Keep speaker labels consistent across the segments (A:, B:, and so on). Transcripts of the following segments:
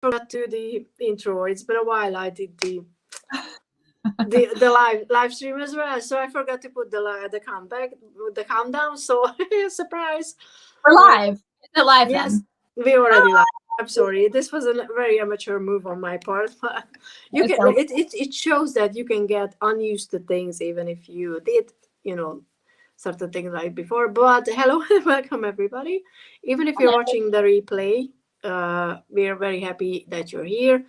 A: forgot to do the intro. It's been a while. I did the live stream as well, so I forgot to put the countdown. So surprise!
B: We're live. Is it live
A: Yes,
B: then?
A: we already live. I'm sorry. This was a very amateur move on my part, but you can.
B: So
A: It shows that you can get unused to things even if you did, certain things like before. But hello and welcome everybody. Even if you're watching the replay, we are very happy that you're here.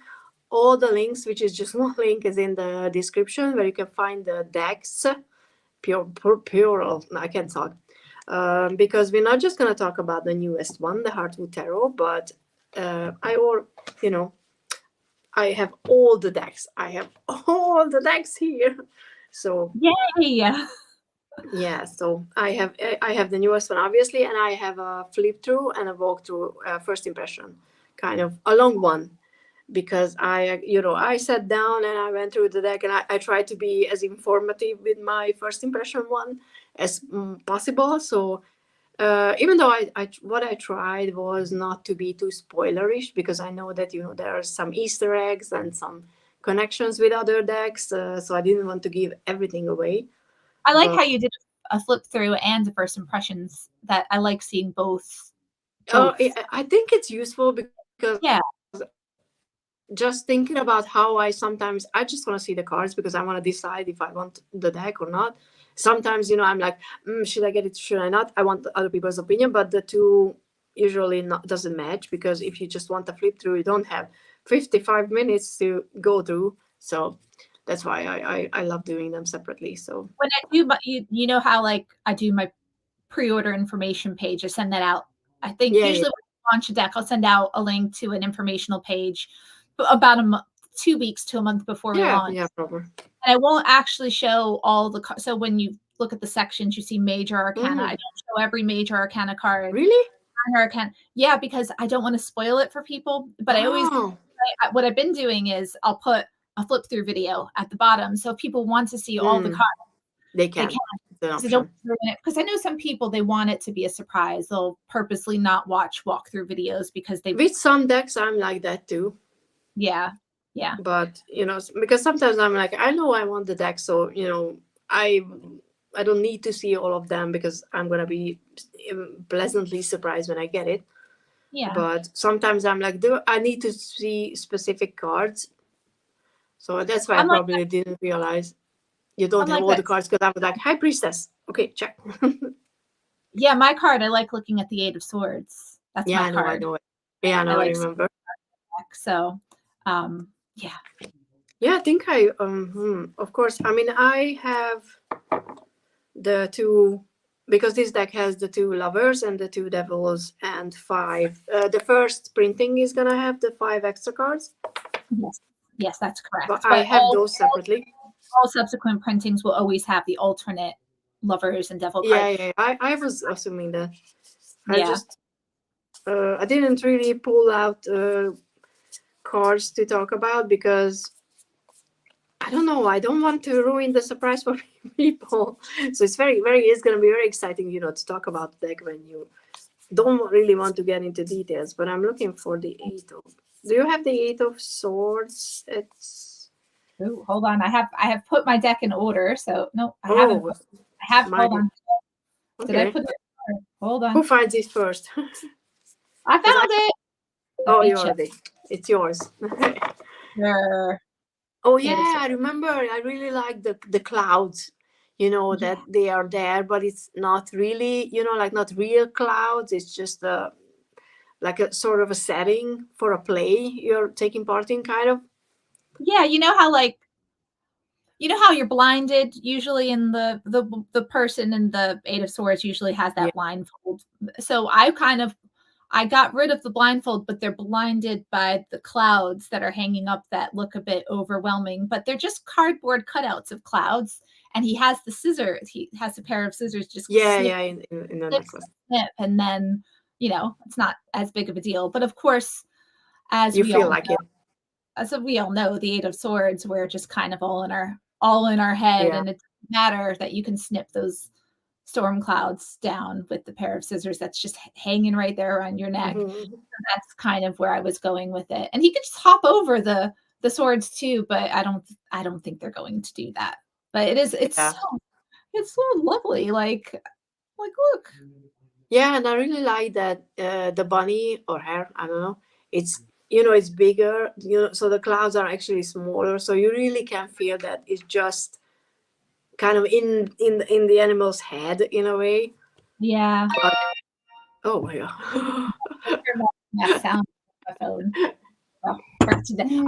A: All the links, which is just one link, is in the description where you can find the decks. Plural. I can't talk. Because we're not just going to talk about the newest one, the Heartwood Tarot, but I have all the decks. I have all the decks here. So
B: yay!
A: yeah, so I have the newest one obviously, and I have a flip through and a walkthrough, first impression, kind of a long one, because I sat down and I went through the deck, and I tried to be as informative with my first impression one as possible. So even though what I tried was not to be too spoilerish, because I know that there are some Easter eggs and some connections with other decks, so I didn't want to give everything away.
B: I like how you did a flip through and the first impressions. That I like seeing both.
A: I think it's useful because
B: Yeah.
A: just thinking about how I just want to see the cards because I want to decide if I want the deck or not. Sometimes I'm like, should I get it, should I not? I want other people's opinion, but the two usually doesn't match, because if you just want a flip through, you don't have 55 minutes to go through. So that's why I love doing them separately. So
B: when I do, you know how like I do my pre-order information page, I send that out. I think usually when I launch a deck, I'll send out a link to an informational page about 2 weeks to a month before we launch.
A: Yeah, probably.
B: And I won't actually show all the cards. So when you look at the sections, you see major arcana. I don't show every major arcana card.
A: Really?
B: Arcana. Yeah, because I don't want to spoil it for people. But I always, what I've been doing is I'll put a flip through video at the bottom. So if people want to see all the cards,
A: they can.
B: So don't ruin it. Because I know some people, they want it to be a surprise. They'll purposely not watch walkthrough videos because they.
A: With some decks, I'm like that too.
B: Yeah. Yeah.
A: But because sometimes I'm like, I know I want the deck, so I don't need to see all of them because I'm gonna be pleasantly surprised when I get it.
B: Yeah.
A: But sometimes I'm like, I need to see specific cards. So that's why I probably didn't realize you don't have all the cards, because I was like, High Priestess. Okay, check.
B: Yeah, my card, I like looking at the 8 of Swords. That's my card.
A: I know it. Yeah, I remember.
B: So, yeah.
A: Yeah, I think of course. I mean, I have the two, because this deck has the 2 Lovers and the 2 Devils and 5. The first printing is gonna have the 5 extra cards.
B: Yes, that's correct.
A: But I have those separately.
B: All subsequent printings will always have the alternate Lovers and Devil cards.
A: Yeah. I was assuming that. I didn't really pull out cards to talk about because I don't know. I don't want to ruin the surprise for people. So it's it's going to be very exciting, to talk about the deck when you don't really want to get into details. But I'm looking for the 8 of. Do you have the 8 of Swords?
B: Ooh, hold on. I have put my deck in order. So no, I haven't. I have. Hold on.
A: Okay.
B: Did I put it? Hold on.
A: Who finds it first?
B: I found it.
A: Oh, it's yours.
B: Sure.
A: Oh yeah, I remember. I really like the clouds. That they are there, but it's not really, like not real clouds. It's just like a sort of a setting for a play you're taking part in, kind of.
B: Yeah, you know how you're blinded usually in the person in the 8 of Swords usually has that blindfold. So I got rid of the blindfold, but they're blinded by the clouds that are hanging up that look a bit overwhelming, but they're just cardboard cutouts of clouds. And he has the scissors. He has a pair of scissors. Just
A: in the necklace.
B: And then it's not as big of a deal. But of course, as
A: we
B: all know, the 8 of Swords, we're just kind of all in our head, and it doesn't matter that you can snip those storm clouds down with the pair of scissors that's just hanging right there around your neck.
A: Mhm.
B: That's kind of where I was going with it. And he could just hop over the swords too, but I don't think they're going to do that. But
A: Yeah.
B: it's so lovely. Like look.
A: Yeah, and I really like that the bunny or hare, I don't know, it's it's bigger, so the clouds are actually smaller, so you really can feel that it's just kind of in the animal's head in a way.
B: Yeah.
A: But oh my god.
B: That sound on my phone. Well, for today.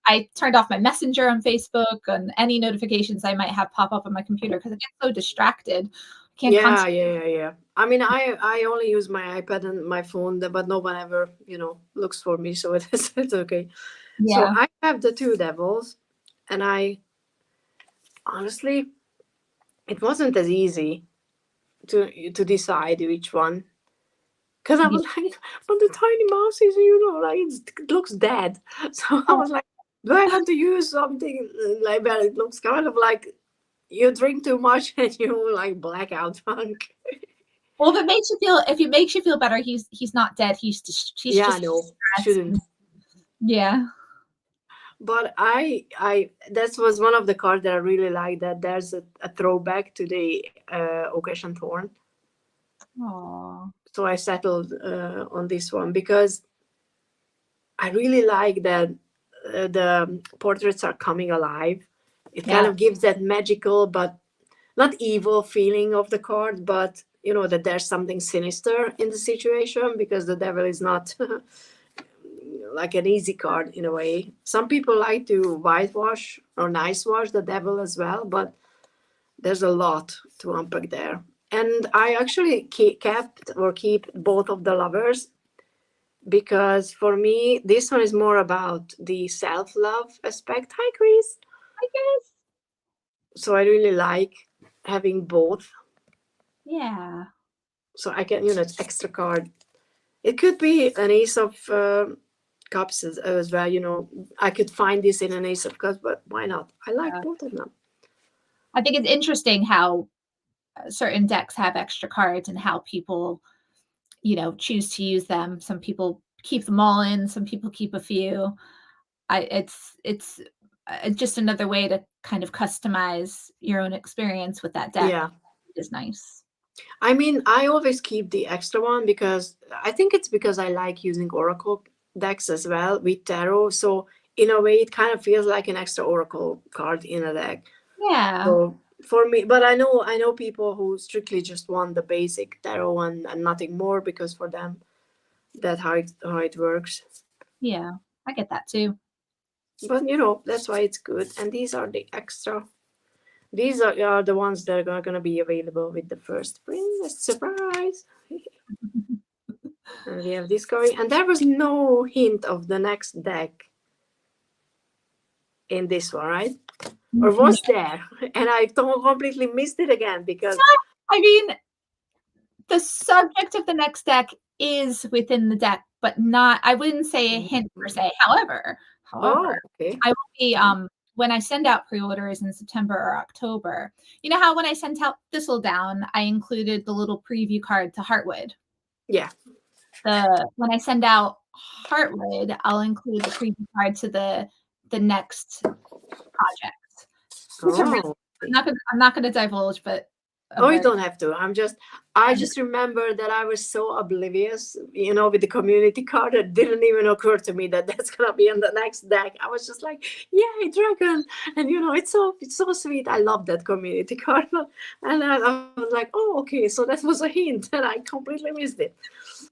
B: I turned off my messenger on Facebook and any notifications I might have pop up on my computer because I get so distracted. I can't
A: Yeah,
B: concentrate.
A: yeah. I mean, I only use my iPad and my phone, but no one ever, looks for me, so it's okay. So
B: Yeah.
A: I have the two devils, and I honestly, it wasn't as easy to decide which one, because I
B: Yeah.
A: was like, but the tiny mouse is, like it looks dead. So I was like, do I want to use something like that? It looks kind of like you drink too much and you like blackout drunk.
B: Well, if it makes you feel better, he's not dead. He's
A: Yeah,
B: just
A: no,
B: stressed.
A: shouldn't.
B: Yeah.
A: But I that was one of the cards that I really like. That there's a throwback to the occasion thorn.
B: Aww.
A: So I settled on this one because I really like that the portraits are coming alive. It kind
B: Yeah.
A: of gives that magical but not evil feeling of the card, but that there's something sinister in the situation because the devil is not like an easy card in a way. Some people like to whitewash or nice wash the devil as well, but there's a lot to unpack there. And I actually keep both of the lovers because for me, this one is more about the self love aspect. Hi, Chris.
B: I guess.
A: So I really like having both.
B: Yeah.
A: So I can, it's extra card. It could be an ace of cups as well. I could find this in an ace of cups, but why not? I like both of them.
B: I think it's interesting how certain decks have extra cards and how people, choose to use them. Some people keep them all in, some people keep a few. It's just another way to kind of customize your own experience with that deck.
A: Yeah.
B: It is nice.
A: I mean, I always keep the extra one because I think it's because I like using Oracle decks as well with tarot. So in a way, it kind of feels like an extra Oracle card in a deck.
B: Yeah.
A: So for me, but I know people who strictly just want the basic tarot and nothing more because for them, that's how it works.
B: Yeah. I get that too.
A: But that's why it's good. And these are the extra. These are the ones that are going to be available with the first print. Surprise! And we have this going. And there was no hint of the next deck in this one, right? Or was there? And I completely missed it again because...
B: I mean, the subject of the next deck is within the deck, but not, I wouldn't say a hint per se. However,
A: Oh, okay.
B: I will be when I send out pre-orders in September or October, you know how when I sent out Thistledown, I included the little preview card to Heartwood.
A: Yeah.
B: When I send out Heartwood, I'll include the preview card to the next project.
A: Oh,
B: I'm not gonna divulge, but
A: you don't have to. I just remember that I was so oblivious, with the community card. It didn't even occur to me that that's gonna be on the next deck. I was just like, "Yay, dragon!" And it's so sweet. I love that community card. And I was like, "Oh, okay." So that was a hint, and I completely missed it.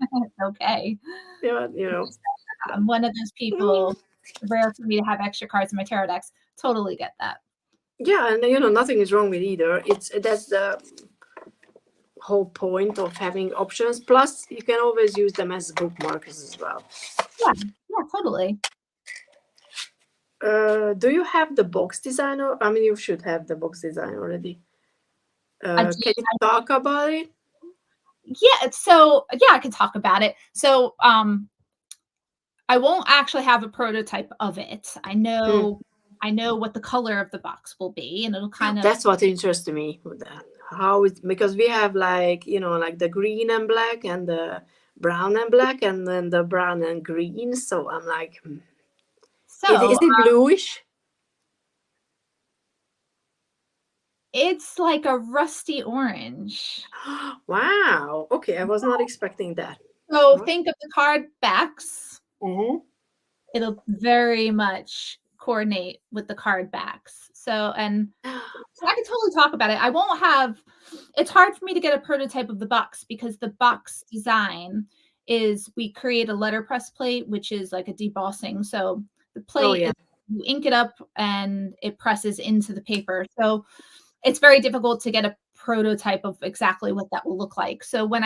B: It's okay.
A: Yeah,
B: I'm one of those people. Rare for me to have extra cards in my tarot decks. Totally get that.
A: Yeah, and nothing is wrong with either. That's the whole point of having options. Plus, you can always use them as bookmarks as well.
B: Yeah, totally.
A: Do you have the box design? I mean, you should have the box design already. Can you talk about it?
B: Yeah, so I can talk about it. So I won't actually have a prototype of it. I know what the color of the box will be, and it'll kind of...
A: That's what interests me with that. how is, because we have like, like the green and black and the brown and black and then the brown and green. So I'm like, is
B: So
A: it bluish?
B: it's like a rusty orange.
A: Wow. Okay, I was not expecting that.
B: So think of the card backs.
A: Mm-hmm.
B: It'll very much coordinate with the card backs. So, and so I can totally talk about it. I won't have, it's hard for me to get a prototype of the box because the box design is we create a letterpress plate, which is like a debossing. So the plate is, you ink it up and it presses into the paper. So it's very difficult to get a prototype of exactly what that will look like. So when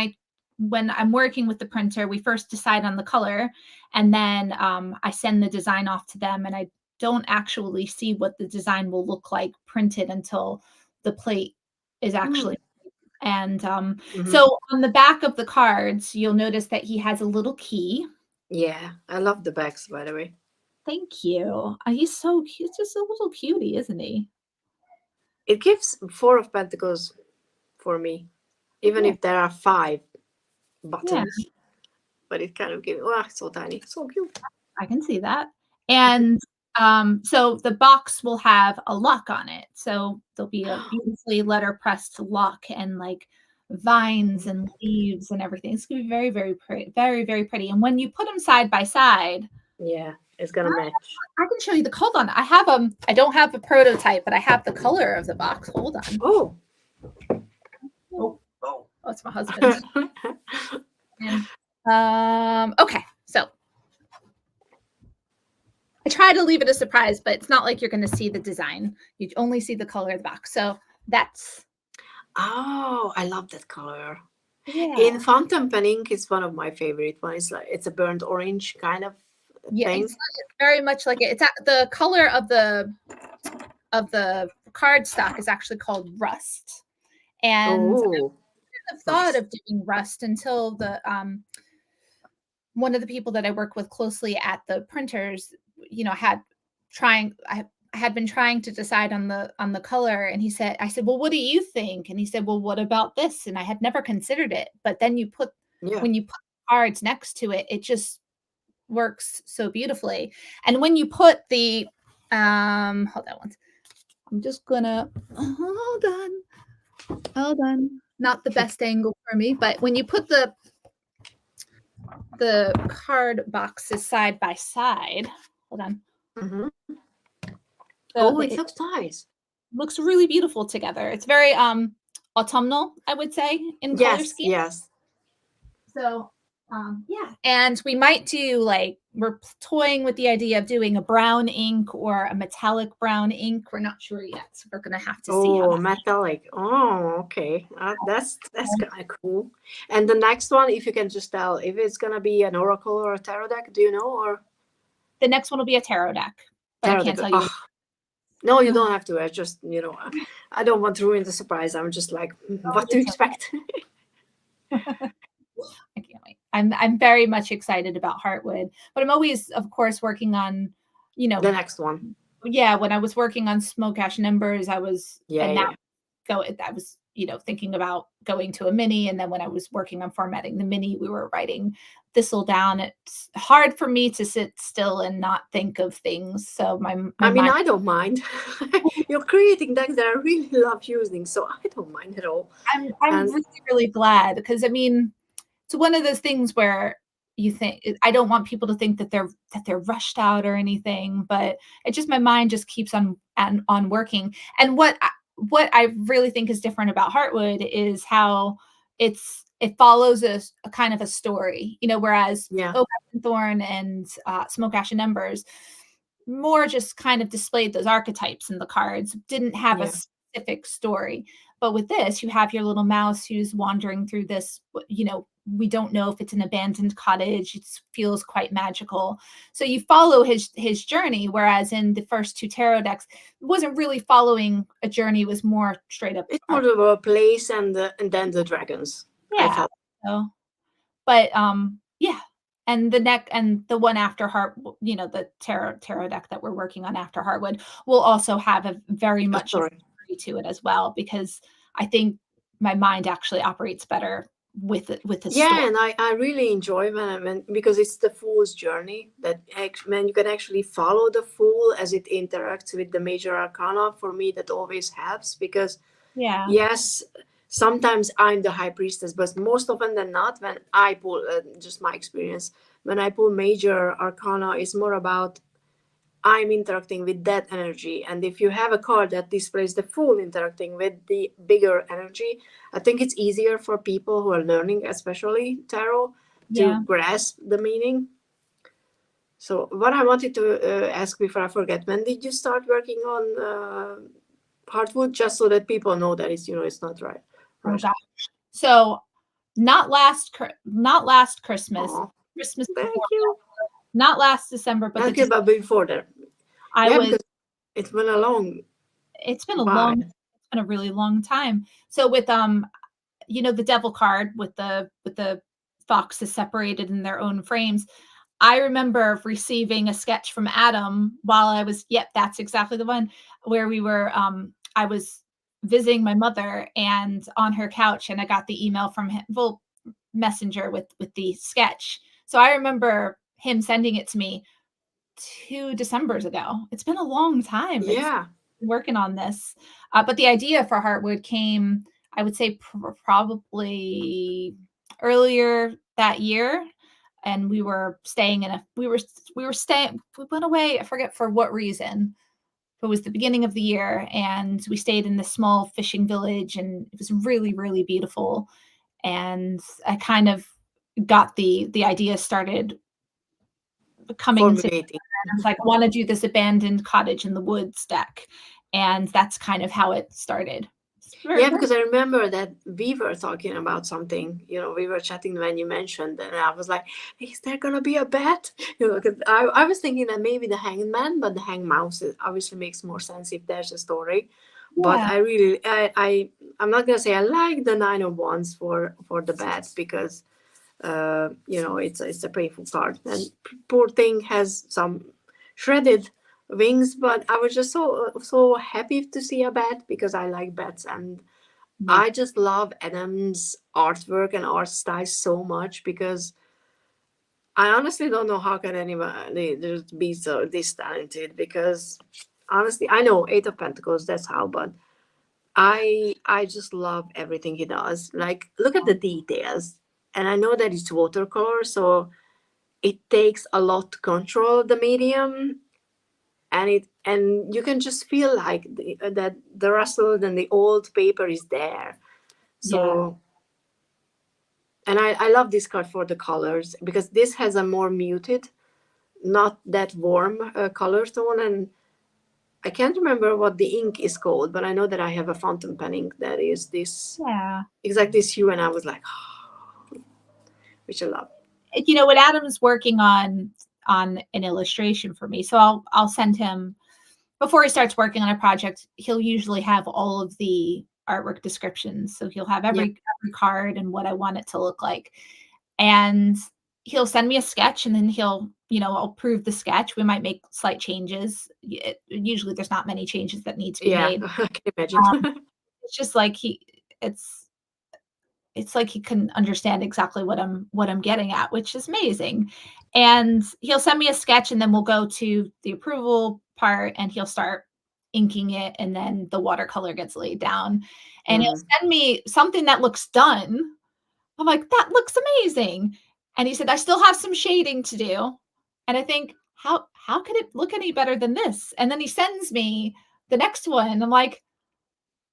B: I'm working with the printer, we first decide on the color, and then I send the design off to them, and I don't actually see what the design will look like printed until the plate is actually. And so on the back of the cards, you'll notice that he has a little key.
A: Yeah, I love the backs, by the way.
B: Thank you. He's so cute. He's just a little cutie, isn't he?
A: It gives 4 of Pentacles for me, even if there are 5 buttons. But it kind of gives, oh, so tiny, so cute.
B: I can see that. And so the box will have a lock on it. So there'll be a beautifully letter pressed lock and like vines and leaves and everything. It's gonna be very, very pretty, very, very pretty. And when you put them side by side,
A: yeah, it's gonna match.
B: I can show you the. Hold on, I don't have a prototype, but I have the color of the box. Hold on.
A: Oh,
B: it's my husband. And, okay, so I try to leave it a surprise, but it's not like you're going to see the design. You only see the color of the box. So that's.
A: Oh, I love that color.
B: Yeah.
A: In Fountain Pen ink is one of my favorite ones. Like it's a burnt orange kind of thing.
B: It's very much like it. It's the color of the cardstock is actually called rust. And I thought of doing rust until the one of the people that I work with closely at the printers, I had been trying to decide on the color, and I said, well, what do you think? And he said, well, what about this? And I had never considered it, but then when you put cards next to it, it just works so beautifully. And when you put the hold on once, I'm just gonna hold on, not the best angle for me, but when you put the card boxes side by side. Hold on.
A: So it looks nice.
B: Looks really beautiful together. It's very autumnal, I would say, in color scheme.
A: Yes.
B: So yeah, and we might do we're toying with the idea of doing a brown ink or a metallic brown ink. We're not sure yet, so we're gonna have to see.
A: Oh, metallic. Oh, okay. That's kind of cool. And the next one, if you can just tell if it's gonna be an oracle or a tarot deck, do you know? Or
B: the next one will be a tarot deck. But I can't tell you.
A: No, you don't have to. I just, I don't want to ruin the surprise. I'm just like, what to expect?
B: I can't wait. I'm very much excited about Heartwood, but I'm always, of course, working on, the
A: next one.
B: Yeah, when I was working on Smoke Ash and Embers, I was I was thinking about going to a mini, and then when I was working on formatting the mini, we were writing Thistle Down. It's hard for me to sit still and not think of things. So I
A: don't mind. You're creating decks that I really love using, so I don't mind at all.
B: I'm really, really glad, because it's one of those things where you think, I don't want people to think that they're rushed out or anything, but my mind just keeps on working. And what I really think is different about Heartwood is how it follows a kind of a story, whereas Oak and Thorn and Smoke Ash and Embers more just kind of displayed those archetypes in the cards, didn't have a specific story. But with this, you have your little mouse who's wandering through this, we don't know if it's an abandoned cottage. It feels quite magical. So you follow his journey, whereas in the first two tarot decks, it wasn't really following a journey. It was more straight up.
A: It's more of a place and then the dragons.
B: Yeah. But yeah. And the one after the tarot deck that we're working on after Heartwood will also have a very much story to it as well, because I think my mind actually operates better with the
A: Yeah,
B: story.
A: and I really enjoy when because it's the fool's journey that when you can actually follow the fool as it interacts with the major arcana. For me, that always helps because
B: Yeah.
A: yes, sometimes I'm the high priestess, but most often than not, when I pull, just my experience, when I pull major arcana, it's more about I'm interacting with that energy. And if you have a card that displays the fool interacting with the bigger energy, I think it's easier for people who are learning, especially tarot, to
B: Yeah.
A: grasp the meaning. So, what I wanted to ask before I forget, when did you start working on Heartwood? Just so that people know that it's not right.
B: Oh
A: Right.
B: gosh. So not last Christmas,
A: Oh,
B: Christmas before,
A: thank you.
B: not last December, but
A: Okay, but before that,
B: I
A: yeah,
B: was
A: because it's been a long
B: it's been
A: while.
B: a really long time. So with the devil card with the foxes separated in their own frames. I remember receiving a sketch from Adam while I was, yep, that's exactly the one where I was visiting my mother and on her couch, and I got the email from him, well, messenger with the sketch. So I remember him sending it to me 2 Decembers ago. It's been a long time. It's
A: Yeah,
B: working on this. But the idea for Heartwood came, I would say, probably earlier that year. And we were staying in a, we were staying, we went away, I forget for what reason. It was the beginning of the year, and we stayed in this small fishing village, and it was really, really beautiful. And I kind of got the idea started coming to,
A: formulating.
B: I was like, I want to do this abandoned cottage in the woods deck. And that's kind of how it started.
A: Yeah, because I remember that we were talking about something, we were chatting when you mentioned, and I was like, is there going to be a bat? 'Cause I was thinking that maybe the hanged man, but the hanged mouse obviously makes more sense if there's a story. But
B: Yeah.
A: I'm not going to say I like the Nine of Wands for the bat because, it's a painful card. And poor thing has some shredded wings, but I was just so happy to see a bat because I like bats, and
B: Me.
A: I just love Adam's artwork and art style so much because I honestly don't know how can anybody just be so this talented, because honestly I know Eight of Pentacles, that's how, but I just love everything he does. Like, look at the details. And I know that it's watercolor, so it takes a lot to control the medium, and you can just feel like that the rustle and the old paper is there.
B: Yeah.
A: So, and I love this card for the colors because this has a more muted, not that warm color tone. And I can't remember what the ink is called, but I know that I have a fountain pen ink that is this
B: Yeah.
A: exact this hue, and I was like, which I love.
B: What Adam's working on an illustration for me. So I'll send him before he starts working on a project. He'll usually have all of the artwork descriptions. So he'll have
A: Yeah,
B: every card and what I want it to look like. And he'll send me a sketch, and then I'll approve the sketch. We might make slight changes. Usually there's not many changes that need to be
A: yeah,
B: made.
A: I can imagine.
B: It's just like it's like he can understand exactly what I'm getting at, which is amazing. And he'll send me a sketch, and then we'll go to the approval part, and he'll start inking it, and then the watercolor gets laid down. And he'll
A: Mm.
B: send me something that looks done. I'm like, that looks amazing. And he said, I still have some shading to do. And I think, how could it look any better than this? And then he sends me the next one. I'm like,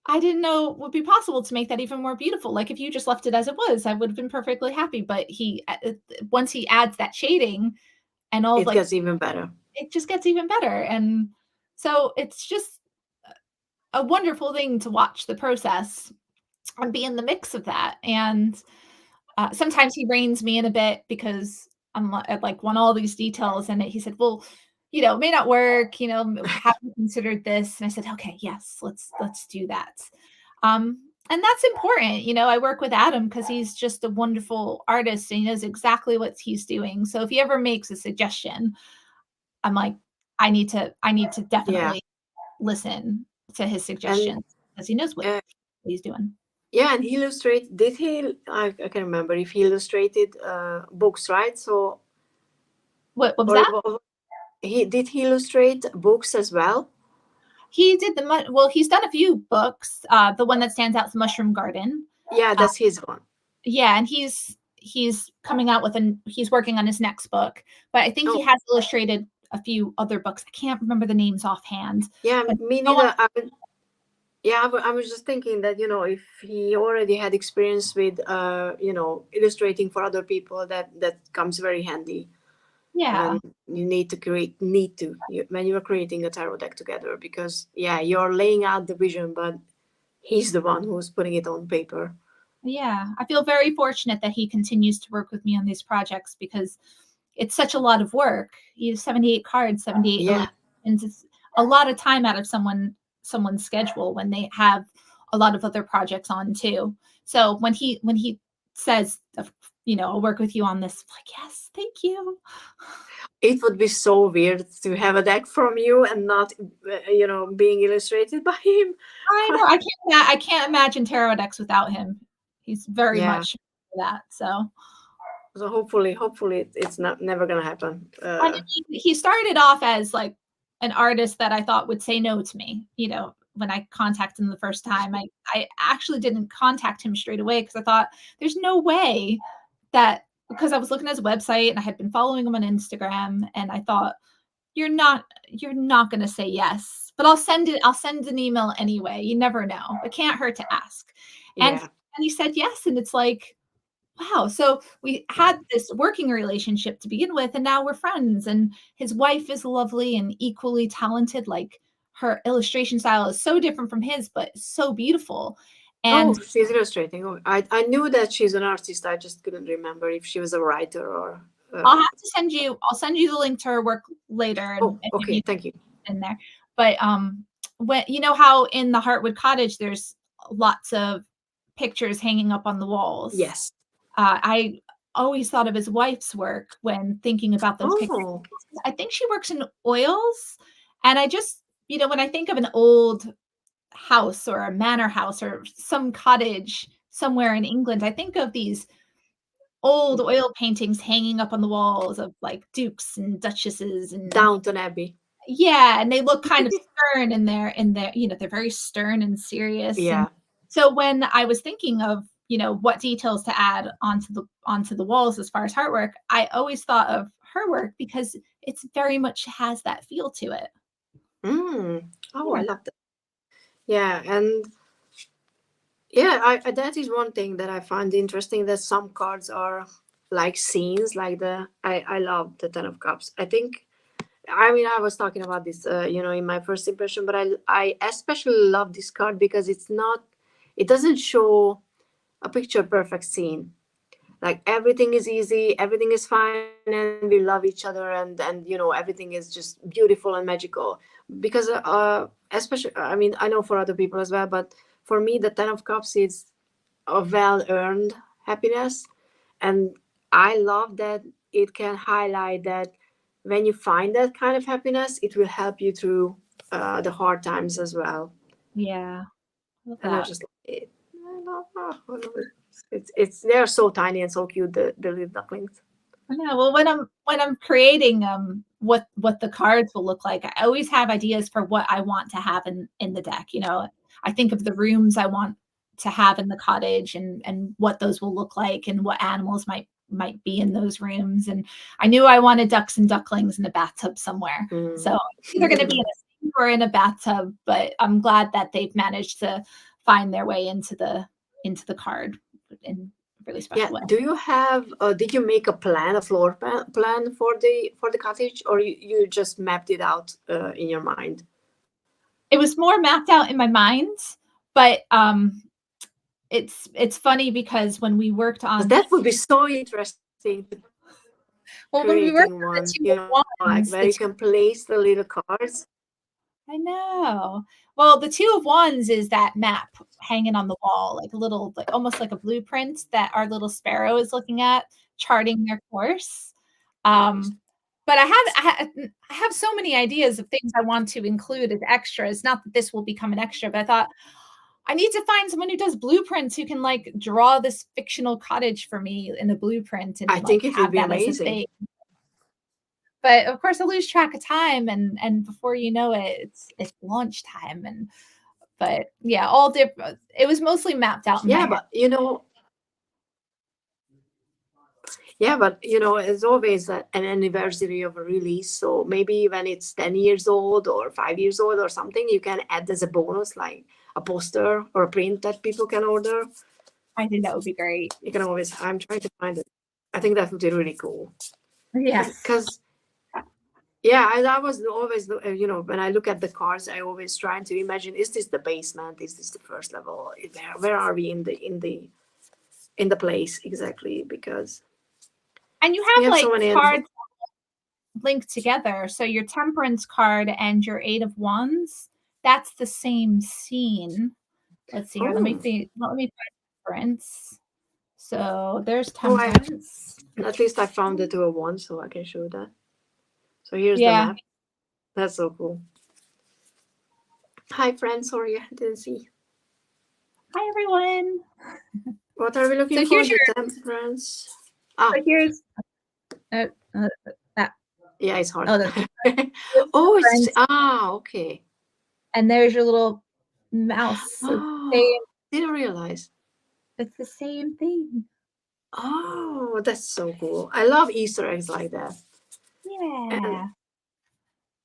B: I didn't know it would be possible to make that even more beautiful. Like, if you just left it as it was, I would have been perfectly happy. But once he adds that shading and all of,
A: It
B: like,
A: gets even better.
B: it just gets even better. And so it's just a wonderful thing to watch the process and be in the mix of that. And sometimes he reins me in a bit because I like want all these details. And he said, well, it may not work, have you considered this? And I said, okay, yes, let's do that. And that's important. I work with Adam because he's just a wonderful artist, and he knows exactly what he's doing. So if he ever makes a suggestion, I'm like, I need to
A: Yeah,
B: definitely listen to his
A: and
B: suggestions because he knows what he's doing.
A: Yeah, and he illustrated. Did he? I can't remember if he illustrated books, right? So,
B: What was that?
A: or he illustrate books as well?
B: He did well, he's done a few books. The one that stands out is Mushroom Garden.
A: Yeah, that's his one.
B: Yeah, and he's coming out with he's working on his next book, but I think he
A: Oh,
B: has illustrated a few other books. I can't remember the names offhand.
A: yeah,
B: But
A: me
B: go on.
A: neither. Yeah, I was just thinking that, if he already had experience with, illustrating for other people, that comes very handy
B: Yeah.
A: when you when you're creating a tarot deck together, because yeah, you're laying out the vision, but he's the one who's putting it on paper.
B: Yeah, I feel very fortunate that he continues to work with me on these projects because it's such a lot of work. You have 78 cards, 78
A: Yeah.
B: illustrations. It's a lot of time out of someone's schedule when they have a lot of other projects on too. So when he says, I'll work with you on this, I'm like, yes, thank you.
A: It would be so weird to have a deck from you and not, being illustrated by him.
B: I know I can't imagine tarot decks without him. He's very
A: Yeah.
B: much for that. So
A: So hopefully it's not never gonna happen.
B: I mean, he started off as like an artist that I thought would say no to me. When I contacted him the first time, I actually didn't contact him straight away because I thought there's no way that because I was looking at his website and I had been following him on Instagram and I thought you're not going to say yes, but I'll send an email anyway. You never know. It can't hurt to ask. And
A: Yeah.
B: and he said yes and it's like wow. So we had this working relationship to begin with, and now we're friends. And his wife is lovely and equally talented. Like her illustration style is so different from his, but so beautiful.
A: Oh,
B: And
A: she's illustrating. Oh, I knew that she's an artist. I just couldn't remember if she was a writer or.
B: I'll send you the link to her work later
A: Oh,
B: and maybe
A: okay.
B: you
A: Thank you.
B: can in there. But when you know how in the Heartwood Cottage there's lots of pictures hanging up on the walls.
A: Yes.
B: I always thought of his wife's work when thinking about those pictures.
A: Oh.
B: I think she works in oils. And I just, when I think of an old house or a manor house or some cottage somewhere in England, I think of these old oil paintings hanging up on the walls of like dukes and duchesses and
A: Downton Abbey.
B: yeah, and they look kind of stern in their they're very stern and serious. And
A: Yeah.
B: so when I was thinking of, what details to add onto the walls as far as heart work, I always thought of her work because it's very much has that feel to it.
A: Oh, I
B: Yeah.
A: love that. Yeah, and yeah, that is one thing that I find interesting, that some cards are like scenes, like I love the Ten of Cups. I mean, I was talking about this, in my first impression, but I especially love this card because it doesn't show a picture perfect scene. Like everything is easy, everything is fine, and we love each other, and everything is just beautiful and magical. Because especially, I mean, I know for other people as well, but for me, the Ten of Cups is a well-earned happiness, and I love that it can highlight that when you find that kind of happiness, it will help you through the hard times as well.
B: Yeah. I love
A: And I
B: that.
A: just I love it. It's they're so tiny and so cute, the little ducklings.
B: I know. Well, when I'm creating what the cards will look like, I always have ideas for what I want to have in the deck. I think of the rooms I want to have in the cottage and what those will look like and what animals might be in those rooms. And I knew I wanted ducks and ducklings in a bathtub somewhere. So it's either going to be in a sink or in a bathtub, but I'm glad that they've managed to find their way into the card in a really
A: Yeah.
B: special way.
A: Do you have? Did you make a floor plan for the cottage, or you just mapped it out in your mind?
B: It was more mapped out in my mind, but it's funny because when we worked
A: 'Cause
B: on
A: that would be so interesting,
B: when we worked
A: creating
B: on the
A: one,
B: two of
A: like
B: wands,
A: where you can place the little cards.
B: I know. Well, the two of wands is that map hanging on the wall, like a little, like almost like a blueprint that our little sparrow is looking at, charting their course.
A: Nice.
B: But I have so many ideas of things I want to include as extras. Not that this will become an extra, but I thought I need to find someone who does blueprints who can like draw this fictional cottage for me in a blueprint and
A: I
B: like
A: think it would
B: have
A: be
B: that as a
A: amazing.
B: thing. But of course I lose track of time and before you know it, it's launch time. And but yeah, all different. It was mostly mapped out in my
A: Yeah,
B: head.
A: but it's always an anniversary of a release. So maybe when it's 10 years old or 5 years old or something, you can add as a bonus, like a poster or a print that people can order.
B: I think that would be great.
A: You can always, I'm trying to find it. I think that would be really cool.
B: Yes.
A: Because, yeah, I was always, when I look at the cards, I always try to imagine: is this the basement? Is this the first level? Where are we in the place exactly? Because
B: And you
A: we
B: have
A: have so
B: like
A: many.
B: cards linked together. So your Temperance card and your Eight of Wands, that's the same scene. Let's see here. Let me
A: Oh,
B: find Temperance. So there's
A: oh,
B: Temperance.
A: at least I found the two of one, so I can show that. So here's the
B: Yeah.
A: map. That's so cool. Hi, friends. Sorry, I didn't see.
B: Hi everyone.
A: What are we looking
B: So
A: for?
B: here's
A: The
B: your
A: Temperance.
B: so here's uh, uh, that.
A: Yeah, it's hard.
B: Oh, that's
A: Oh,
B: Temperance.
A: okay.
B: And there's your little mouse.
A: Oh, didn't realize.
B: It's the same thing.
A: Oh, that's so cool. I love Easter eggs like that. And
B: Yeah.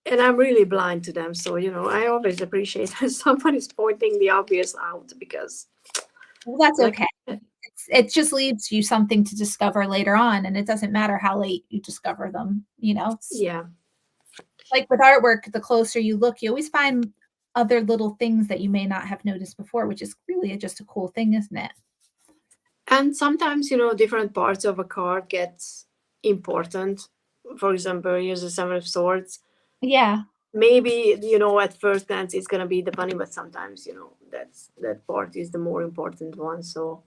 A: and I'm really blind to them. So, I always appreciate when someone is pointing the obvious out because,
B: Well, that's
A: like,
B: okay. It just leaves you something to discover later on, and it doesn't matter how late you discover them,
A: yeah.
B: like with artwork, the closer you look, you always find other little things that you may not have noticed before, which is really just a cool thing, isn't it?
A: And sometimes, different parts of a card gets important. For example, here's the Seven of Swords.
B: Yeah.
A: Maybe, at first glance it's gonna be the bunny, but sometimes, that part is the more important one. So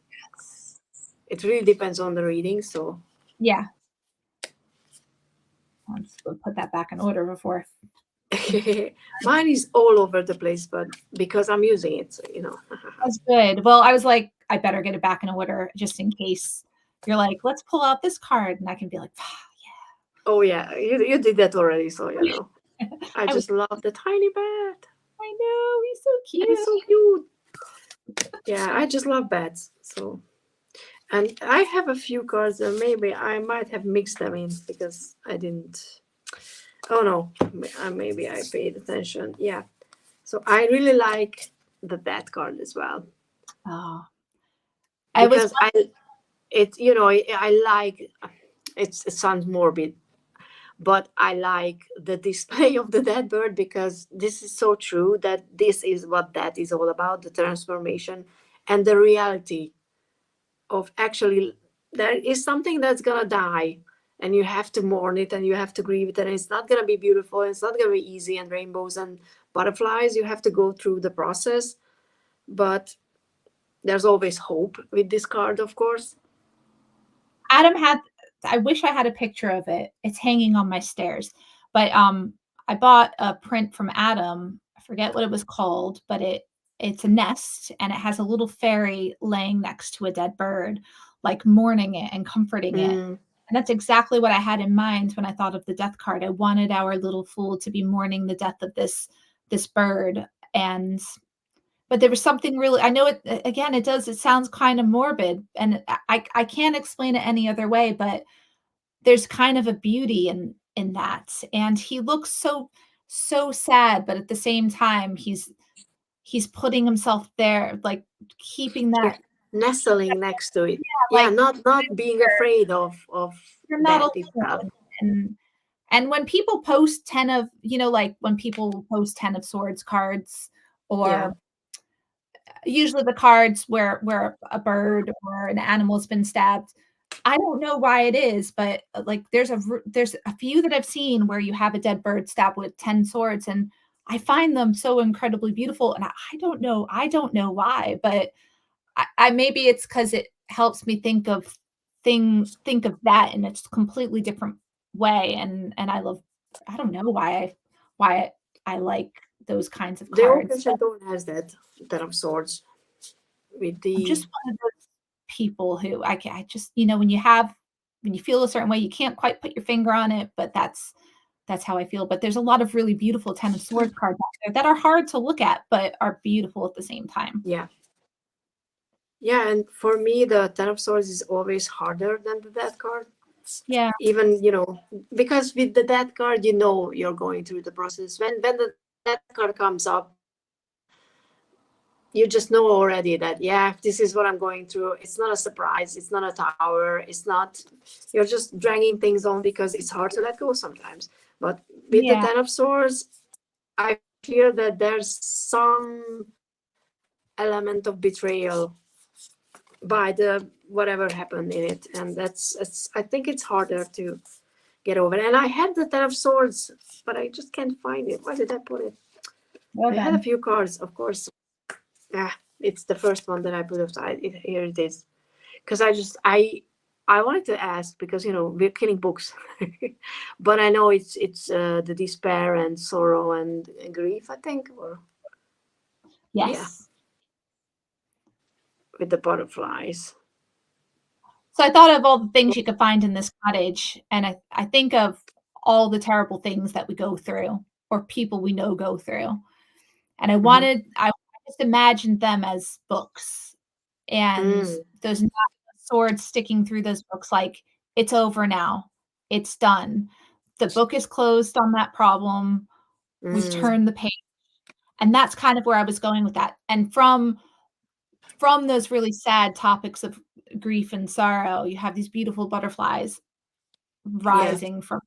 A: it really depends on the reading. So
B: Yeah. Let's put that back in order before.
A: mine is all over the place, but because I'm using it, so
B: That's good. Well, I was like, I better get it back in order just in case you're like, let's pull out this card, and I can be like,
A: Oh yeah, you did that already, so I
B: I,
A: just love the tiny bat.
B: I know he's so cute.
A: He's so cute. Yeah, I just love bats. So, and I have a few cards that maybe I might have mixed them in because I didn't. Oh no, maybe I paid attention. Yeah, so I really like the bat card as well
B: Oh,
A: because I like it sounds morbid, but I like the display of the dead bird because this is so true that this is what that is all about, the transformation and the reality of actually there is something that's gonna die and you have to mourn it and you have to grieve it and it's not gonna be beautiful, it's not gonna be easy and rainbows and butterflies, you have to go through the process, but there's always hope with this card, of course.
B: Adam had I wish I had a picture of it. It's hanging on my stairs. But I bought a print from Adam. I forget what it was called, but it's a nest and it has a little fairy laying next to a dead bird, like mourning it and comforting it. And that's exactly what I had in mind when I thought of the death card. I wanted our little fool to be mourning the death of this bird. And but there was something really, I know it again, it sounds kind of morbid and I can't explain it any other way, but there's kind of a beauty in that. And he looks so sad, but at the same time he's putting himself there, like keeping
A: Yeah,
B: that,
A: nestling next to it. Yeah,
B: like
A: not being afraid of
B: you're not
A: death itself.
B: alone. And when people post 10 of, like when people post 10 of swords cards,
A: Yeah,
B: or usually the cards where a bird or an animal's been stabbed. I don't know why it is, but like there's a few that I've seen where you have a dead bird stabbed with 10 swords, and I find them so incredibly beautiful. And I don't know why, but I maybe it's because it helps me think of that in a completely different way. And I don't know why I like those kinds of
A: the
B: cards.
A: Orchid Tone has that 10 of Swords. with
B: I'm
A: the
B: just one of those people who I just, when you feel a certain way, you can't quite put your finger on it, but that's how I feel. But there's a lot of really beautiful Ten of Swords cards out there that are hard to look at, but are beautiful at the same time.
A: yeah. Yeah, and for me, the Ten of Swords is always harder than the Death card.
B: Yeah.
A: Even, because with the Death card, you're going through the process. When the Death card comes up, you just know already that, yeah, this is what I'm going through. It's not a surprise. It's not a tower. You're just dragging things on because it's hard to let go sometimes. But with the Ten of Swords, I feel that there's some element of betrayal by the whatever happened in it, and I think it's harder to get over. And I had the Ten of Swords, but I just can't find it. Where did I put it? I had a few cards, of course. It's the first one that I put aside. Here it is. Because I wanted to ask, because we're killing books, but I know it's the despair and sorrow and grief, I think, or
B: Yes.
A: with the butterflies.
B: So I thought of all the things you could find in this cottage, and I think of all the terrible things that we go through, or people we know go through. And I just imagined them as books, and those swords sticking through those books, like, it's over now. It's done. The book is closed on that problem. We've turned the page. And that's kind of where I was going with that. And from those really sad topics of grief and sorrow, you have these beautiful butterflies rising from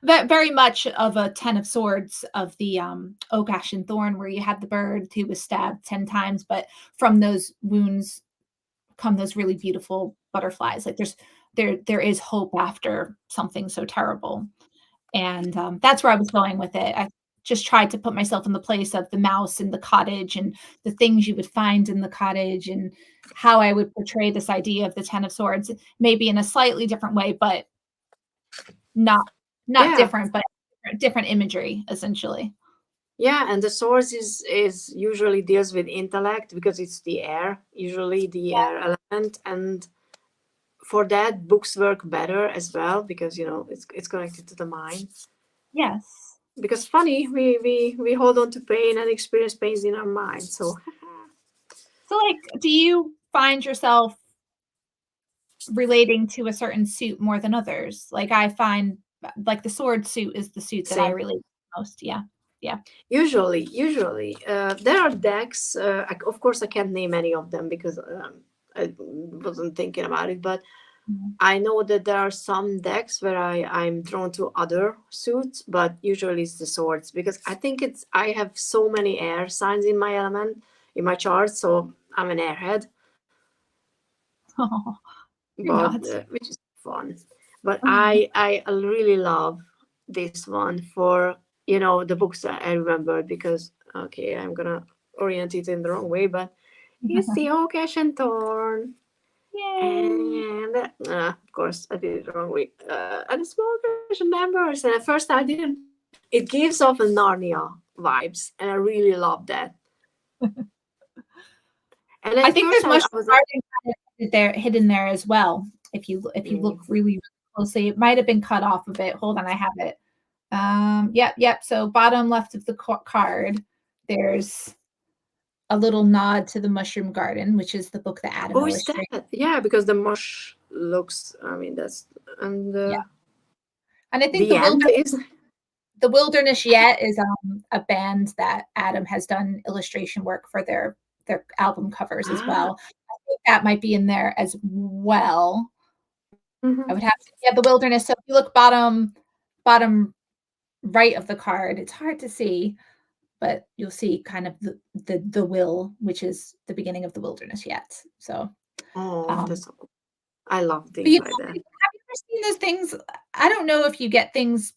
B: very much of a Ten of Swords of the Oak, Ash, and Thorn, where you had the bird who was stabbed 10 times, but from those wounds come those really beautiful butterflies. Like there is hope after something so terrible. And that's where I was going with it. I just tried to put myself in the place of the mouse in the cottage and the things you would find in the cottage, and how I would portray this idea of the Ten of Swords, maybe in a slightly different way, but not different, but different imagery, essentially.
A: Yeah, and the swords is usually deals with intellect, because it's the air, usually the air element, and for that, books work better as well, because it's connected to the mind.
B: Yes.
A: Because funny, we hold on to pain and experience pains in our mind. So
B: like, do you find yourself relating to a certain suit more than others? Like, I find like the sword suit is the suit that I relate to most. Yeah.
A: Usually, there are decks. Of course, I can't name any of them because I wasn't thinking about it, but I know that there are some decks where I'm drawn to other suits, but usually it's the swords, because I think I have so many air signs in my element, in my chart, so I'm an airhead.
B: Oh,
A: which is fun. But I really love this one for the books that I remembered, because I'm gonna orient it in the wrong way, but it's the Oak, Ash, and Thorn. And of course I did it the wrong way. And the small version members, and at first I didn't. It gives off a Narnia vibes, and I really love that. And
B: I think there's mushroom garden hidden there as well. If you look really closely, it might have been cut off a bit. Hold on, I have it. Yep. So bottom left of the card, there's a little nod to the Mushroom Garden, which is the book that Adam illustrated.
A: Is that? Yeah, because the mush looks. I mean, that's and
B: and I think the Wilderness Yet is a band that Adam has done illustration work for their album covers as well. I think that might be in there as well. I would have to, the Wilderness. So if you look bottom right of the card, it's hard to see, but you'll see kind of the will, which is the beginning of the Wilderness Yet. So
A: that's so cool. I love things like that.
B: Have you ever seen those things? I don't know if you get things.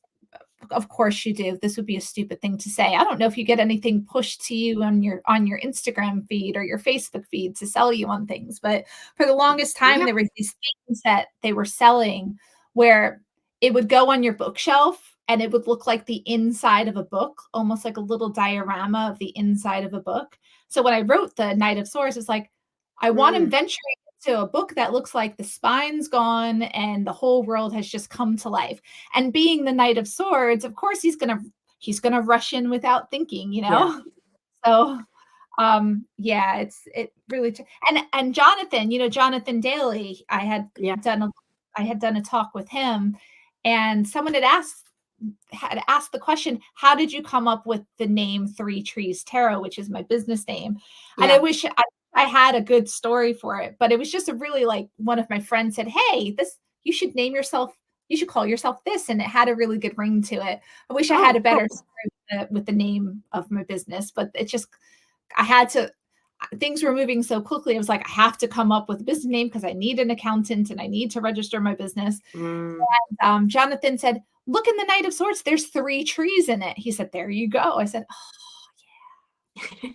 B: Of course you do. This would be a stupid thing to say. I don't know if you get anything pushed to you on your Instagram feed or your Facebook feed to sell you on things. But for the longest time, there was these things that they were selling where it would go on your bookshelf and it would look like the inside of a book, almost like a little diorama of the inside of a book. So when I wrote the Knight of Swords, it's like, I want him venturing into a book that looks like the spine's gone and the whole world has just come to life. And being the Knight of Swords, of course, he's gonna rush in without thinking, you know. So, yeah, it really and Jonathan, you know, Jonathan Daly, I had done a talk with him, and someone had asked the question, how did you come up with the name Three Trees Tarot, which is my business name? And I wish I had a good story for it, but it was just a really, like, one of my friends said, hey, this, you should name yourself, you should call yourself this, and it had a really good ring to it. I wish I had a better story with the name of my business, but it just, I had to, things were moving so quickly. I was like, I have to come up with a business name because I need an accountant and I need to register my business. And Jonathan said, look in the Knight of Swords, there's 3 trees in it. He said, there you go. I said, oh, yeah.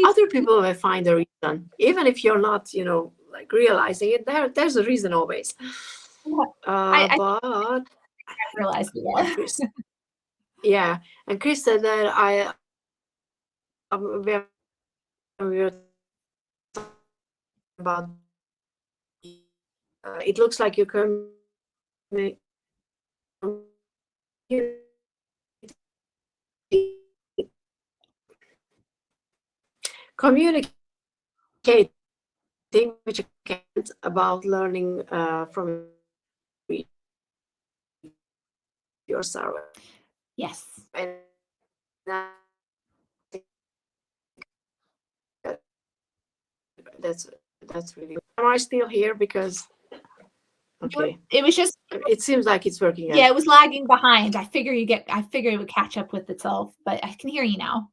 A: Other people will find a reason, even if you're not, you know, like realizing it. There's a reason always. But
B: I realized it.
A: Chris, and Chris said that we were talking about it looks like you communicate which you can't about learning from yourself.
B: Yes.
A: And that's really good. Am I still here? Because okay,
B: it was just,
A: it seems like it's working.
B: Yeah, it was lagging behind. I figured it would catch up with itself, but I can hear you now.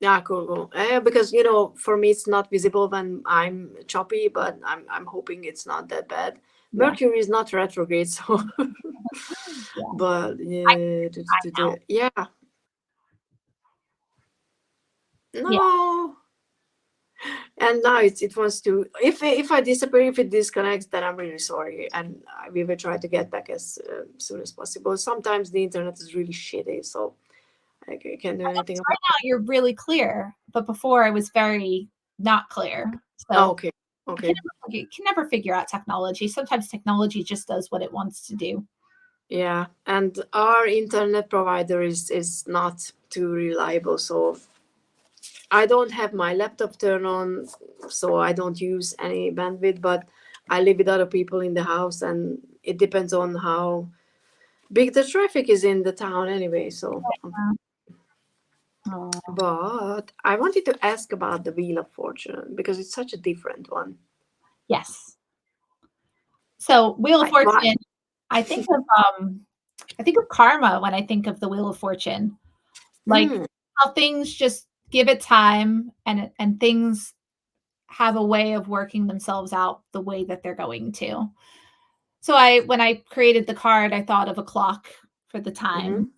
A: Yeah, cool. Because, you know, for me it's not visible when I'm choppy, but I'm hoping it's not that bad. Mercury is not retrograde, so but yeah. No. And now it wants to, if I disappear, if it disconnects, then I'm really sorry, and we will try to get back as soon as possible. Sometimes the internet is really shitty, so I can't do anything about
B: it. Right now you're really clear, but before I was very not clear. So
A: okay.
B: You can never figure out technology. Sometimes technology just does what it wants to do.
A: Yeah, and our internet provider is not too reliable, so I don't have my laptop turned on, so I don't use any bandwidth, but I live with other people in the house, and it depends on how big the traffic is in the town anyway. So but I wanted to ask about the Wheel of Fortune because it's such a different one.
B: Yes. So Wheel of Fortune, I think of karma when I think of the Wheel of Fortune. Like how things just give it time, and things have a way of working themselves out the way that they're going to. So when I created the card, I thought of a clock for the time.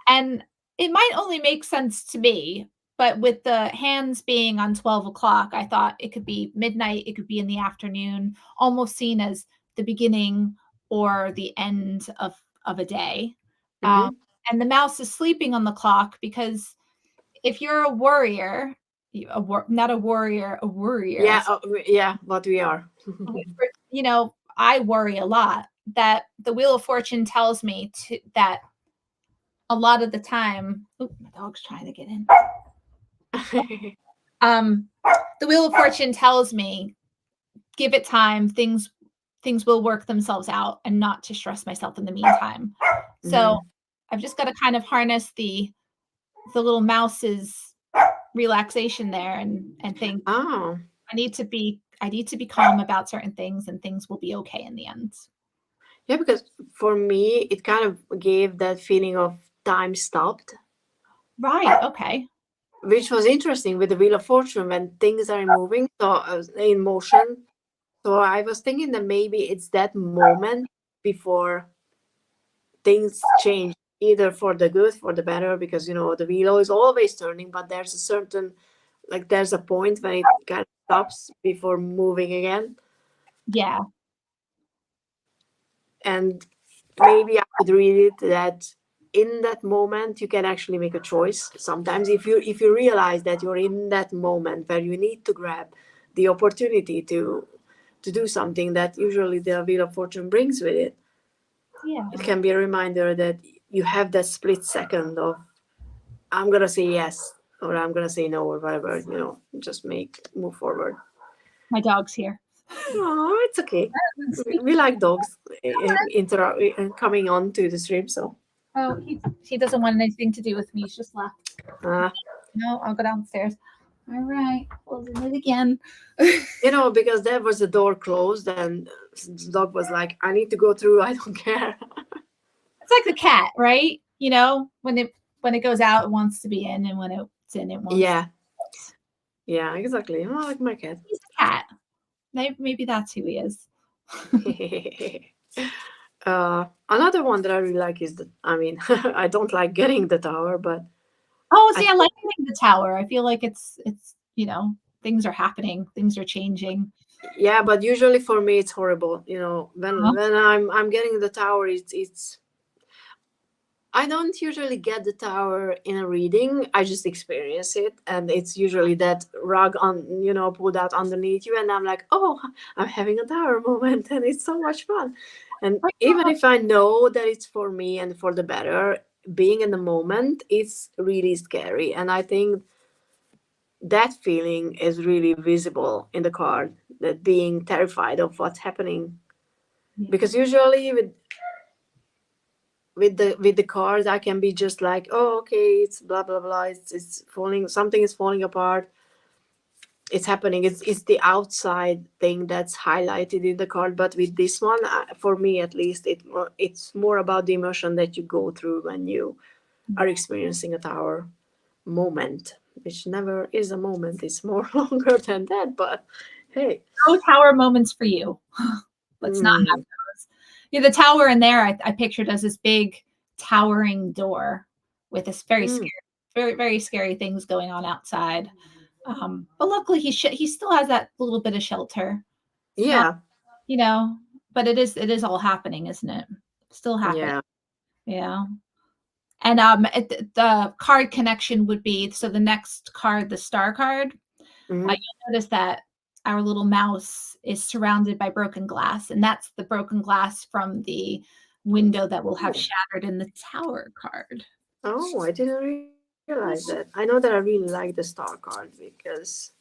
B: And it might only make sense to me, but with the hands being on 12 o'clock, I thought it could be midnight, it could be in the afternoon, almost seen as the beginning or the end of a day. And the mouse is sleeping on the clock because if you're a warrior, not a warrior, a warrior.
A: Yeah, but we are.
B: You know, I worry a lot that the Wheel of Fortune tells me that a lot of the time, my dog's trying to get in. The Wheel of Fortune tells me, give it time, things will work themselves out, and not to stress myself in the meantime. So I've just got to kind of harness the little mouse's relaxation there and think, I need to be calm about certain things, and things will be okay in the end.
A: Yeah, because for me, it kind of gave that feeling of time stopped.
B: Right. Okay.
A: Which was interesting with the Wheel of Fortune when things are moving, so in motion. So I was thinking that maybe it's that moment before things change, either for the good, for the better, because, you know, the wheel is always turning, but there's a certain, like, there's a point when it kind of stops before moving again.
B: Yeah.
A: And maybe I could read it that in that moment you can actually make a choice. Sometimes if you realize that you're in that moment where you need to grab the opportunity to do something that usually the Wheel of Fortune brings with it,
B: Yeah.
A: it can be a reminder that you have that split second of, I'm gonna say yes or I'm gonna say no or whatever, just move forward.
B: My dog's here.
A: Oh, it's okay. We like dogs coming on to the stream, so.
B: Oh, he doesn't want anything to do with me. He's just left.
A: Uh,
B: No, I'll go downstairs. All right, closing it again.
A: Because there was the door closed and the dog was like, I need to go through, I don't care.
B: It's like the cat, right? When it goes out, it wants to be in, and when it's in, it wants.
A: Yeah, exactly. Oh, like my cat.
B: He's a cat. Maybe that's who he is.
A: Another one that I really like is I don't like getting the tower, but
B: I like getting the tower. I feel like it's things are happening, things are changing.
A: Yeah, but usually for me it's horrible. When I'm getting the tower, it's I don't usually get the tower in a reading. I just experience it, and it's usually that rug pulled out underneath you, and I'm like, oh, I'm having a tower moment, and it's so much fun. And even if I know that it's for me and for the better, being in the moment, it's really scary. And I think that feeling is really visible in the card, that being terrified of what's happening. Yeah. Because usually with the cards, I can be just like, oh, okay, it's blah blah blah, it's falling, something is falling apart, it's happening, it's the outside thing that's highlighted in the card. But with this one, for me at least, it's more about the emotion that you go through when you are experiencing a tower moment, which never is a moment, it's more longer than that. But hey,
B: no tower moments for you. Let's not have those. Yeah, the tower in there, I pictured as this big towering door with this very scary, very, very scary things going on outside. But luckily he still has that little bit of shelter. It's not, but it is all happening, isn't it? Still happening. Yeah. And the card connection would be, so the next card, the star card, you'll notice that our little mouse is surrounded by broken glass, and that's the broken glass from the window that will have shattered in the tower card.
A: Oh, I didn't realize that. I know that I really like the star card because,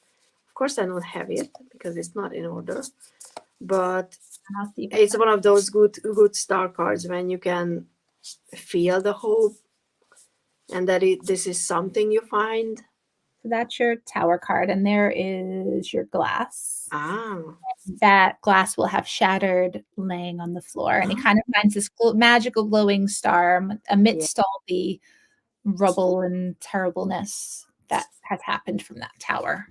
A: of course, I don't have it because it's not in order. But it's one of those good star cards when you can feel the hope and that this is something you find.
B: So that's your tower card, and there is your glass.
A: Ah.
B: That glass will have shattered laying on the floor, and he kind of finds this magical glowing star amidst all the rubble and terribleness that has happened from that tower.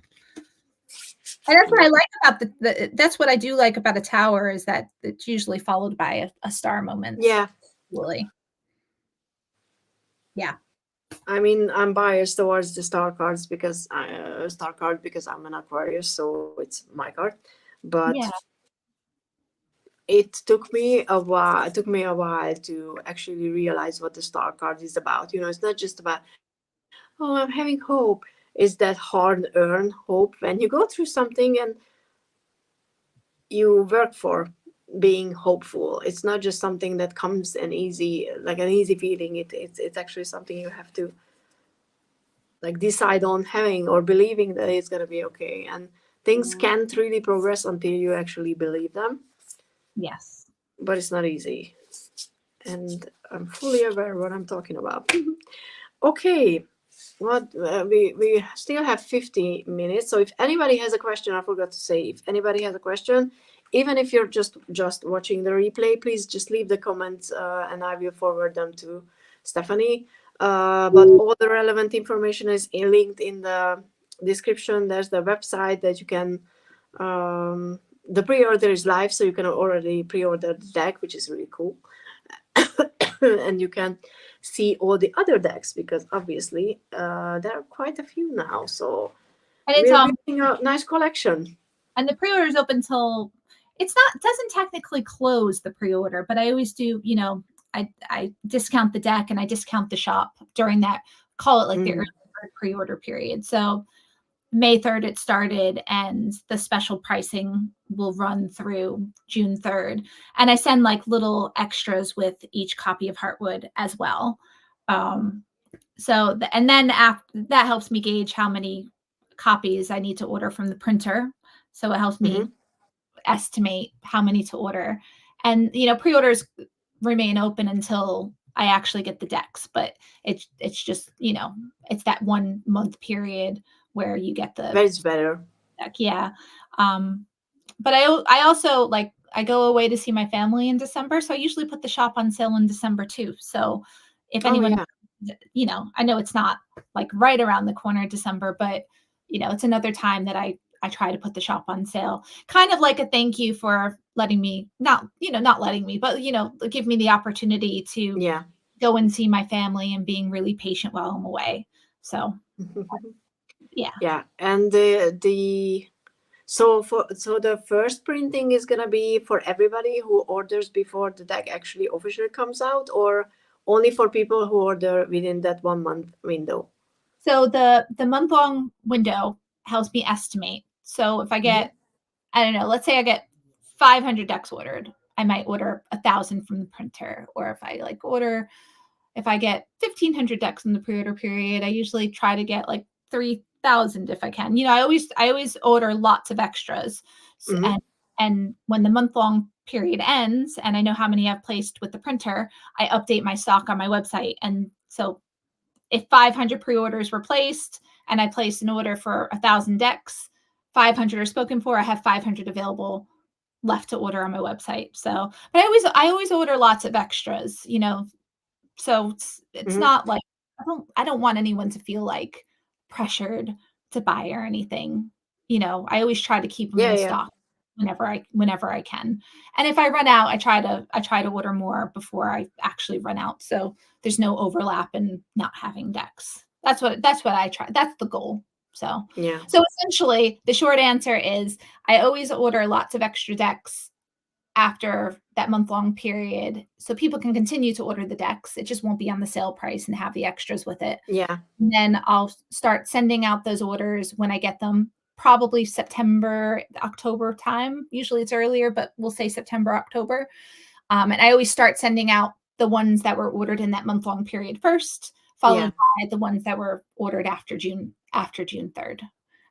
B: And that's what I like about that's what I do like about a tower, is that it's usually followed by a star moment.
A: Yeah.
B: Really. Yeah.
A: I mean, I'm biased towards the star cards because I'm an Aquarius, so it's my card. But it took me a while. It took me a while to actually realize what the star card is about. It's not just about, oh, I'm having hope. It's that hard-earned hope when you go through something and you work for being hopeful. It's not just something that comes like an easy feeling. It's actually something you have to decide on having or believing that it's going to be okay. And things can't really progress until you actually believe them.
B: Yes.
A: But it's not easy. And I'm fully aware what I'm talking about. Okay. We still have 50 minutes. So if anybody has a question, I forgot to say, if anybody has a question, even if you're just watching the replay, please just leave the comments and I will forward them to Stephanie. But all the relevant information is linked in the description. There's the website that you can, the pre-order is live, so you can already pre-order the deck, which is really cool. And you can see all the other decks because obviously there are quite a few now. So we're getting a nice collection.
B: And the pre-order is open till, it doesn't technically close the pre-order, but I always do, I discount the deck and I discount the shop during that, call it like the early bird pre-order period. So May 3rd it started, and the special pricing will run through June 3rd. And I send like little extras with each copy of Heartwood as well. And then after that helps me gauge how many copies I need to order from the printer. So it helps me estimate how many to order. And pre-orders remain open until I actually get the decks, but it's just it's that 1 month period where you get the
A: That's better.
B: deck. Yeah. But I also like, I go away to see my family in December, so I usually put the shop on sale in December too. So if anyone, I know it's not like right around the corner of December, but it's another time that I try to put the shop on sale, kind of like a thank you for letting me, not letting me, but give me the opportunity to go and see my family and being really patient while I'm away. So yeah.
A: And so the first printing is gonna be for everybody who orders before the deck actually officially comes out, or only for people who order within that 1 month window?
B: So the month-long window helps me estimate. So if I get, I don't know, let's say I get 500 decks ordered, I might order 1,000 from the printer. Or if I get 1,500 decks in the pre-order period, I usually try to get like 3,000 if I can. I always order lots of extras. And when the month-long period ends and I know how many I've placed with the printer, I update my stock on my website. And so if 500 pre-orders were placed and I placed an order for 1,000 decks, 500 are spoken for, I have 500 available left to order on my website. So, but I always order lots of extras, so it's not like, I don't want anyone to feel like pressured to buy or anything. I always try to keep them in stock whenever I can. And if I run out, I try to order more before I actually run out. So there's no overlap in not having decks. That's what I try. That's the goal. So essentially the short answer is I always order lots of extra decks after that month-long period, so people can continue to order the decks. It just won't be on the sale price and have the extras with it. And then I'll start sending out those orders when I get them, probably September, October time. Usually it's earlier, but we'll say September, October. And I always start sending out the ones that were ordered in that month-long period first, followed by the ones that were ordered after June 3rd.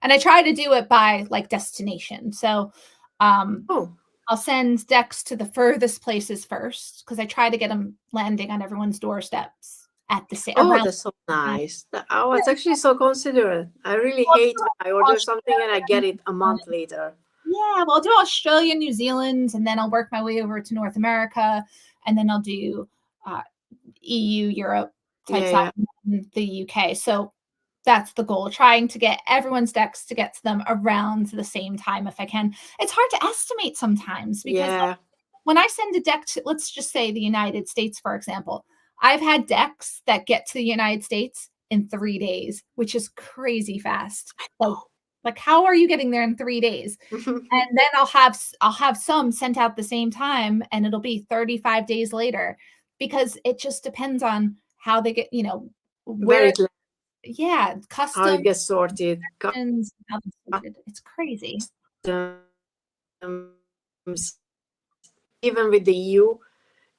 B: And I try to do it by like destination. So I'll send decks to the furthest places first, because I try to get them landing on everyone's doorsteps at the same.
A: Oh, that's so nice. It's actually so considerate. I really hate when I order something and I get it a month later.
B: Yeah, well, I'll do Australia, New Zealand, and then I'll work my way over to North America, and then I'll do EU, Europe type stuff, and the UK. So that's the goal, trying to get everyone's decks to get to them around the same time if I can. It's hard to estimate sometimes, because when I send a deck to, let's just say, the United States, for example, I've had decks that get to the United States in 3 days, which is crazy fast. Like how are you getting there in 3 days? And then I'll have some sent out the same time, and it'll be 35 days later, because it just depends on how they get, where custom,
A: how it gets sorted.
B: It's crazy.
A: Even with the EU,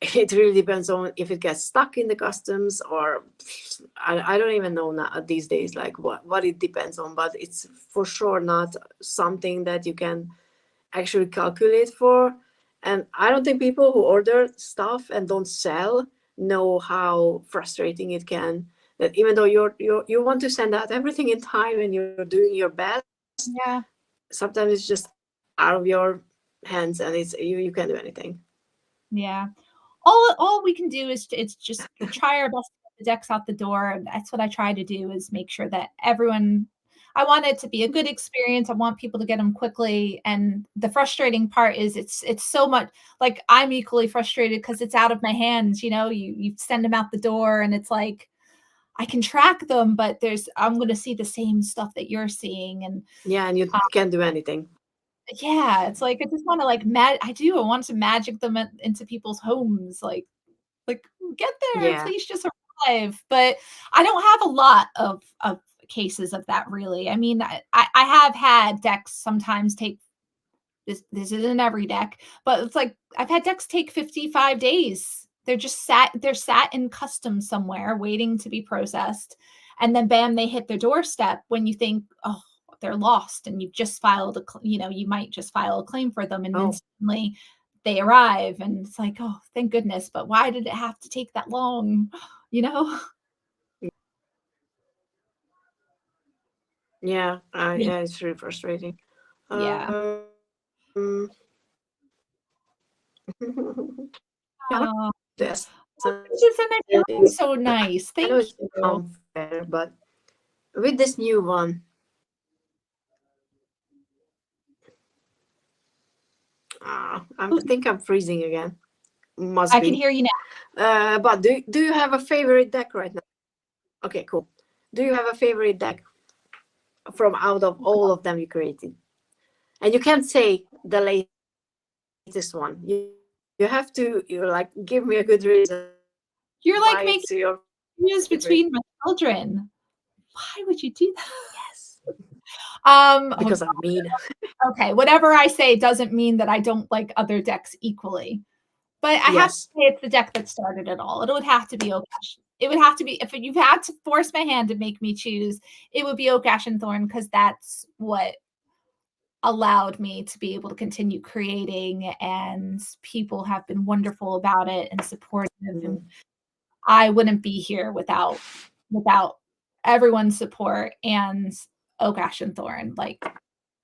A: it really depends on if it gets stuck in the customs, or I don't even know now these days, like what it depends on, but it's for sure not something that you can actually calculate for. And I don't think people who order stuff and don't sell know how frustrating it can, that even though you want to send out everything in time and you're doing your best, sometimes it's just out of your hands, and it's you can't do anything.
B: All we can do is just try our best to get the decks out the door. And that's what I try to do, is make sure that everyone, I want it to be a good experience. I want people to get them quickly. And the frustrating part is it's so much, like, I'm equally frustrated because it's out of my hands. You send them out the door and it's like, I can track them, but I'm going to see the same stuff that you're seeing. And
A: and you can't do anything.
B: It's like, I just want to I want to magic them into people's homes. Like Like, get there,
A: Yeah.
B: please just arrive. But I don't have a lot of cases of that really. I mean, I have had decks sometimes take this isn't every deck, but it's like I've had decks take 55 days. They're sat in custom somewhere waiting to be processed. And then bam, they hit their doorstep when you think, oh, they're lost and you've just filed you might just file a claim for them and
A: Oh,
B: instantly they arrive and it's like, oh, thank goodness, but why did it have to take that long? You know?
A: yeah.
B: Yeah.
A: Yeah, it's really frustrating.
B: Yeah.
A: Um, yeah, I want
B: Oh,
A: to ask
B: well,
A: something.
B: thank you so much. That was so nice.
A: I know
B: Thank
A: it's
B: you.
A: unfair, but with this new one, I think I'm freezing again. Must
B: I can
A: be.
B: hear you now.
A: But do you have a favorite deck right now? Okay, cool. Do you have a favorite deck from out of all of them you created? And you can't say the latest one. You have to like give me a good reason
B: You're
A: why
B: like
A: it's
B: making
A: your
B: news
A: favorite.
B: between my children. Why would you do that?
A: Yes,
B: Oh,
A: because I'm mean.
B: okay. Whatever I say doesn't mean that I don't like other decks equally. But I have to
A: Yes.
B: say it's the deck that started it all. It would have to be Okash. It would have to be if you've had to force my hand to make me choose, it would be Okash and Thorn because that's what allowed me to be able to continue creating and people have been wonderful about it and supportive and
A: Mhm.
B: I wouldn't be here without everyone's support and Okash and Thorn. Like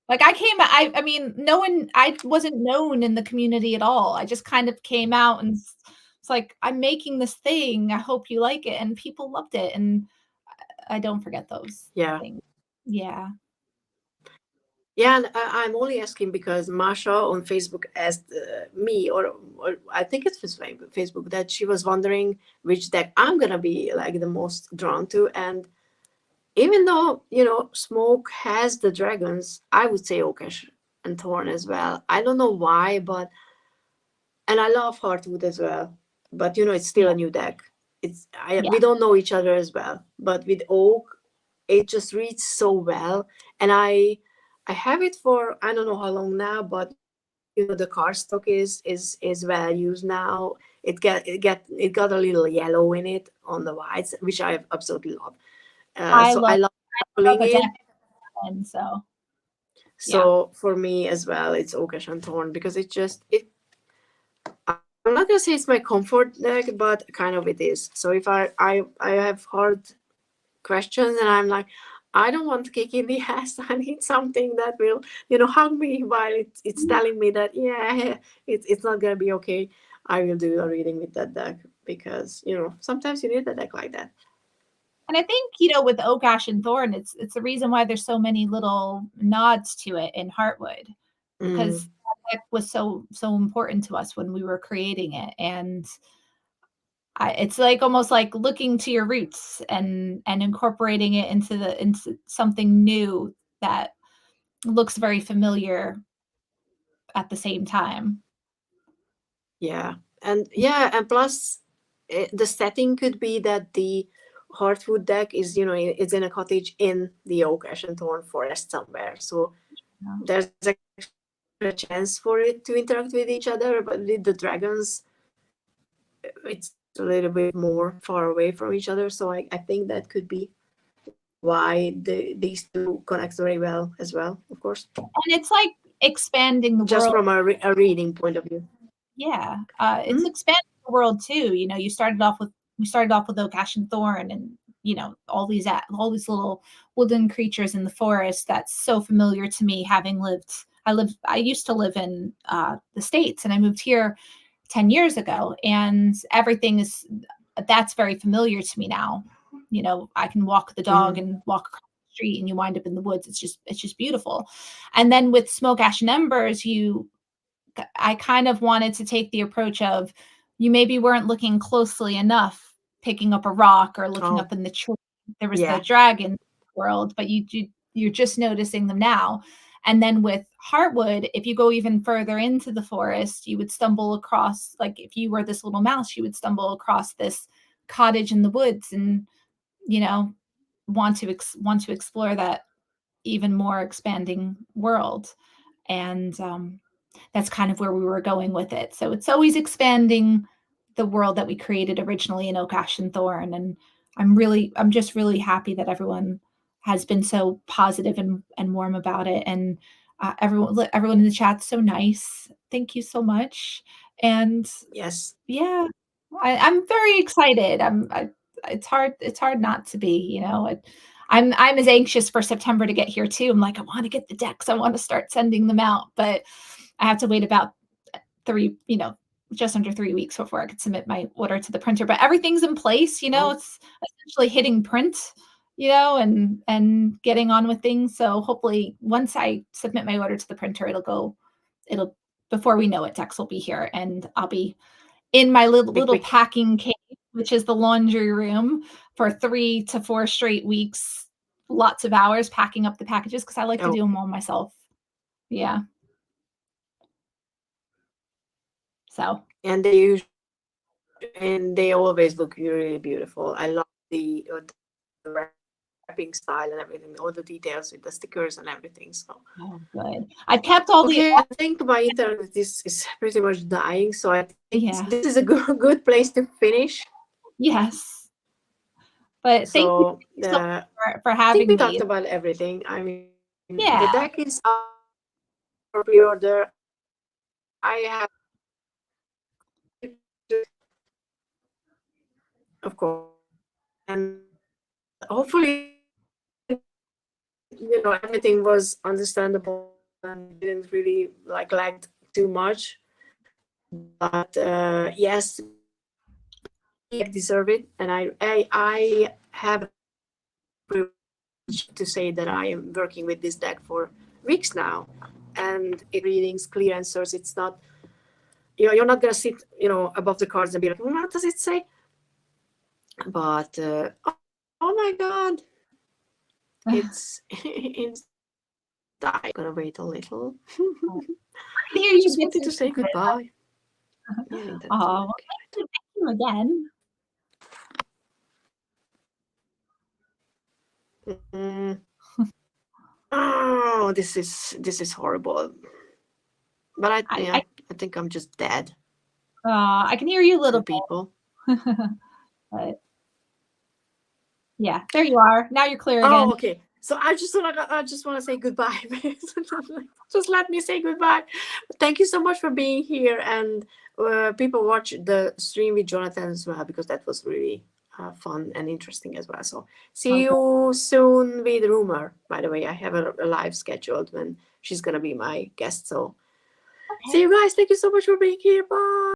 B: I mean, no one I wasn't known in the community at all. I just kind of came out and it's like, I'm making this thing. I hope you like it. And people loved it. And I don't forget those
A: Yeah.
B: things. Yeah.
A: Yeah, and I'm only asking because Masha on Facebook asked me, or I think it's Facebook, that she was wondering which deck I'm gonna be like the most drawn to. And even though Smoke has the dragons, I would say Okesh and Thorn as well. I don't know why, but and I love Heartwood as well. But it's still
B: Yeah.
A: a new deck.
B: Yeah.
A: We don't know each other as well. But with Oak, it just reads so well, and I have it for I don't know how long now, but the cardstock is well used now. It got a little yellow in it on the whites, which I absolutely love.
B: I
A: So I
B: love
A: love
B: love
A: pulling
B: a
A: it.
B: deck. And so yeah.
A: So for me as well, it's Okesh and Thorn because it. I'm not gonna say it's my comfort deck, but kind of it is. So if I have hard questions and I'm like, I don't want to kick in the ass. I need something that will, hug me while it's telling me that yeah, it's not gonna be okay. I will do a reading with that deck because sometimes you need a deck like that.
B: And I think, with Okash and Thorn, it's the reason why there's so many little nods to it in Heartwood. Because
A: Mm,
B: that was so important to us when we were creating it. And it's like almost like looking to your roots and incorporating it into something new that looks very familiar at the same time.
A: and plus the setting could be that the Heartwood deck is it's in a cottage in the Oak Ash and Thorn forest somewhere. So
B: Yeah.
A: there's a chance for it to interact with each other, but with the dragons it's a little bit more far away from each other. So I think that could be why these two connect very well as well, of course,
B: And it's like expanding the
A: just
B: world.
A: from a reading point of view.
B: Yeah, it's
A: Mhm.
B: expanding the world too. You started off with we started off with Okash and Thorn, and all these little woodland creatures in the forest. That's so familiar to me, having lived. I used to live in the States, and I moved here 10 years ago, and everything is that's very familiar to me now. I can walk the dog
A: Mhm.
B: and walk across the street, and you wind up in the woods. It's just beautiful. And then with Smoke, Ash, and Embers, I kind of wanted to take the approach of you maybe weren't looking closely enough, picking up a rock or looking
A: Oh,
B: up in the tree. There was the
A: yeah.
B: dragon world, but you're just noticing them now. And then with Heartwood, if you go even further into the forest, you would stumble across, like if you were this little mouse, you would stumble across this cottage in the woods and, you know, want to explore that even more expanding world. And that's kind of where we were going with it. So it's always expanding the world that we created originally in Oak, Ash, and Thorn. And I'm just really happy that everyone has been so positive and warm about it. And everyone in the chat's so nice. Thank you so much. And
A: Yes.
B: yeah, I'm very excited. It's hard not to be, you know. I'm as anxious for September to get here too. I'm like, I want to get the decks. I want to start sending them out, but I have to wait about just under 3 weeks before I could submit my order to the printer. But everything's in place, you know. It's essentially hitting print, you know, and getting on with things. So hopefully once I submit my order to the printer, it'll before we know it, decks will be here and I'll be in my little packing cave, which is the laundry room, for 3 to 4 straight weeks, lots of hours packing up the packages because I like to do them all myself. Yeah. So.
A: And they always look really beautiful. I love the wrapping style and everything, all the details with the stickers and everything. So
B: good. I've kept all the.
A: I think my internet is pretty much dying, so I think this is a good place to finish.
B: Yes. But thank you so for having me.
A: I think we talked about everything. I mean, the deck is up for pre-order. I have, of course, and hopefully, everything was understandable and didn't really lagged too much. But yes, I deserve it, and I have to say that I am working with this deck for weeks now, and it readings, clear answers. It's not, you're not gonna sit, above the cards and be like, what does it say? But oh my God, it's I'm gonna wait a little. I just wanted to say goodbye.
B: Oh, thank you again.
A: Oh, this is horrible. But I think I'm just dead.
B: I can hear you a little
A: people.
B: But yeah, there you are. Now you're clear again.
A: Oh, okay. So I just want to say goodbye. Just let me say goodbye. Thank you so much for being here, and people watch the stream with Jonathan as well, because that was really fun and interesting as well. So see you soon with Rumor. By the way, I have a live scheduled when she's gonna be my guest. So see you guys. Thank you so much for being here. Bye.